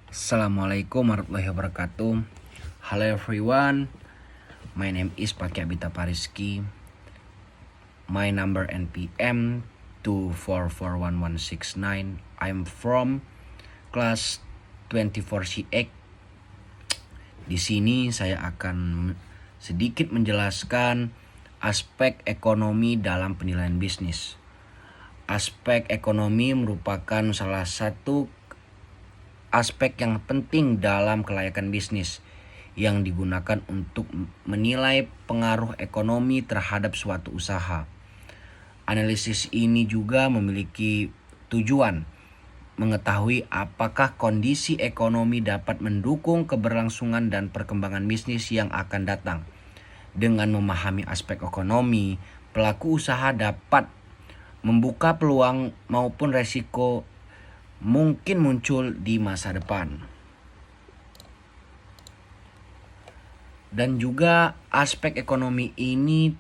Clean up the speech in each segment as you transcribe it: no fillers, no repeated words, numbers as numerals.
Assalamualaikum warahmatullahi wabarakatuh. Hello everyone, my name is Paki Abita Pariski. My number NPM 2441169. I'm from class 24C8. Di sini saya akan sedikit menjelaskan aspek ekonomi dalam penilaian bisnis. Aspek ekonomi merupakan salah satu aspek yang penting dalam kelayakan bisnis yang digunakan untuk menilai pengaruh ekonomi terhadap suatu usaha. Analisis ini juga memiliki tujuan mengetahui apakah kondisi ekonomi dapat mendukung keberlangsungan dan perkembangan bisnis yang akan datang. Dengan memahami aspek ekonomi, pelaku usaha dapat membuka peluang maupun resiko mungkin muncul di masa depan. Dan juga aspek ekonomi ini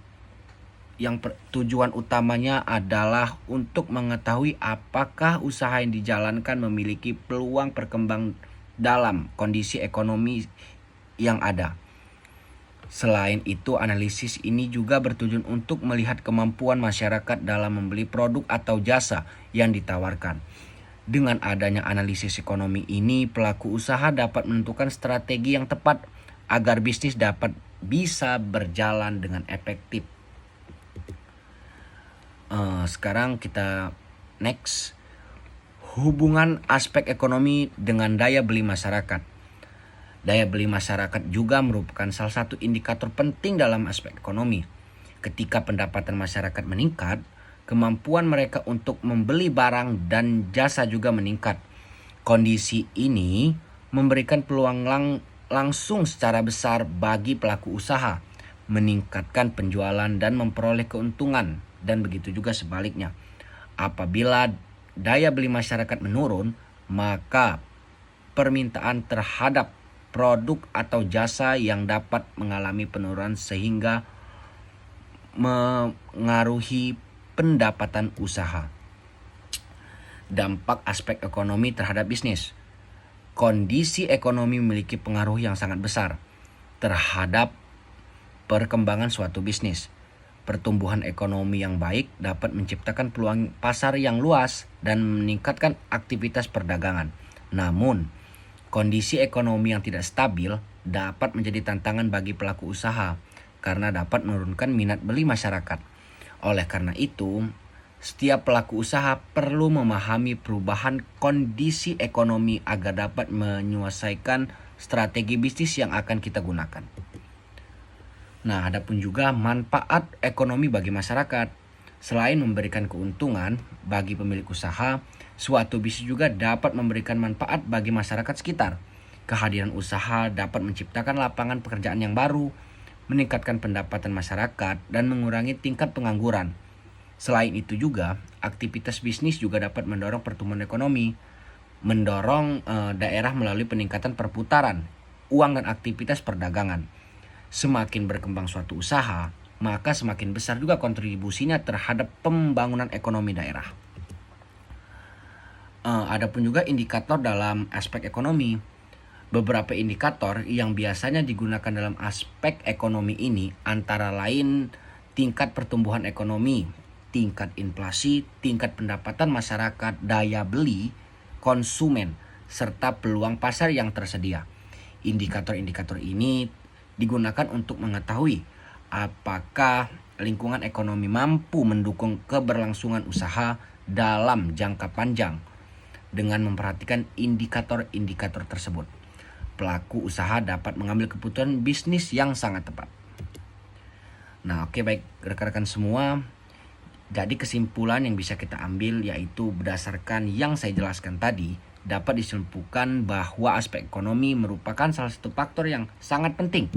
yang tujuan utamanya adalah untuk mengetahui apakah usaha yang dijalankan memiliki peluang berkembang dalam kondisi ekonomi yang ada. Selain itu, analisis ini juga bertujuan untuk melihat kemampuan masyarakat dalam membeli produk atau jasa yang ditawarkan. Dengan adanya analisis ekonomi ini, pelaku usaha dapat menentukan strategi yang tepat agar bisnis bisa berjalan dengan efektif. Sekarang kita next. Hubungan aspek ekonomi dengan daya beli masyarakat. Daya beli masyarakat juga merupakan salah satu indikator penting dalam aspek ekonomi. Ketika pendapatan masyarakat meningkat, kemampuan mereka untuk membeli barang dan jasa juga meningkat. Kondisi ini memberikan peluang langsung secara besar bagi pelaku usaha, meningkatkan penjualan dan memperoleh keuntungan, dan begitu juga sebaliknya. Apabila daya beli masyarakat menurun, maka permintaan terhadap produk atau jasa yang dapat mengalami penurunan sehingga mengaruhi pendapatan usaha. Dampak aspek ekonomi terhadap bisnis. Kondisi ekonomi memiliki pengaruh yang sangat besar terhadap perkembangan suatu bisnis. Pertumbuhan ekonomi yang baik dapat menciptakan peluang pasar yang luas dan meningkatkan aktivitas perdagangan. Namun, kondisi ekonomi yang tidak stabil dapat menjadi tantangan bagi pelaku usaha karena dapat menurunkan minat beli masyarakat. Oleh karena itu, setiap pelaku usaha perlu memahami perubahan kondisi ekonomi agar dapat menyesuaikan strategi bisnis yang akan kita gunakan. Nah, adapun juga manfaat ekonomi bagi masyarakat. Selain memberikan keuntungan bagi pemilik usaha, suatu bisnis juga dapat memberikan manfaat bagi masyarakat sekitar. Kehadiran usaha dapat menciptakan lapangan pekerjaan yang baru, meningkatkan pendapatan masyarakat, dan mengurangi tingkat pengangguran. Selain itu juga, aktivitas bisnis juga dapat mendorong pertumbuhan ekonomi, mendorong daerah melalui peningkatan perputaran uang dan aktivitas perdagangan. Semakin berkembang suatu usaha, maka semakin besar juga kontribusinya terhadap pembangunan ekonomi daerah. Adapun juga indikator dalam aspek ekonomi. Beberapa indikator yang biasanya digunakan dalam aspek ekonomi ini antara lain tingkat pertumbuhan ekonomi, tingkat inflasi, tingkat pendapatan masyarakat, daya beli konsumen, serta peluang pasar yang tersedia. Indikator-indikator ini digunakan untuk mengetahui apakah lingkungan ekonomi mampu mendukung keberlangsungan usaha dalam jangka panjang. Dengan memperhatikan indikator-indikator tersebut, pelaku usaha dapat mengambil keputusan bisnis yang sangat tepat. Nah, oke, baik rekan-rekan semua. Jadi kesimpulan yang bisa kita ambil yaitu berdasarkan yang saya jelaskan tadi, dapat disimpulkan bahwa aspek ekonomi merupakan salah satu faktor yang sangat penting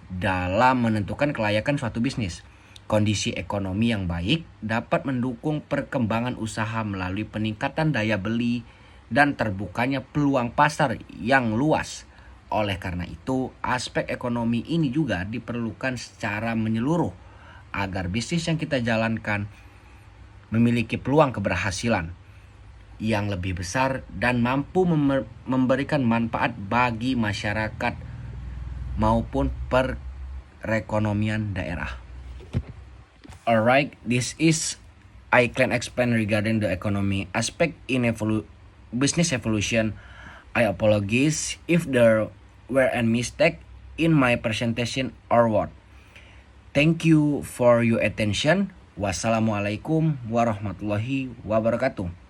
dalam menentukan kelayakan suatu bisnis. Kondisi ekonomi yang baik dapat mendukung perkembangan usaha melalui peningkatan daya beli dan terbukanya peluang pasar yang luas. Oleh karena itu, aspek ekonomi ini juga diperlukan secara menyeluruh agar bisnis yang kita jalankan memiliki peluang keberhasilan yang lebih besar dan mampu memberikan manfaat bagi masyarakat maupun perekonomian daerah. Alright, this is I can explain regarding the economy aspect in business evolution. I apologize if there were any mistake in my presentation or what. Thank you for your attention. Wassalamualaikum warahmatullahi wabarakatuh.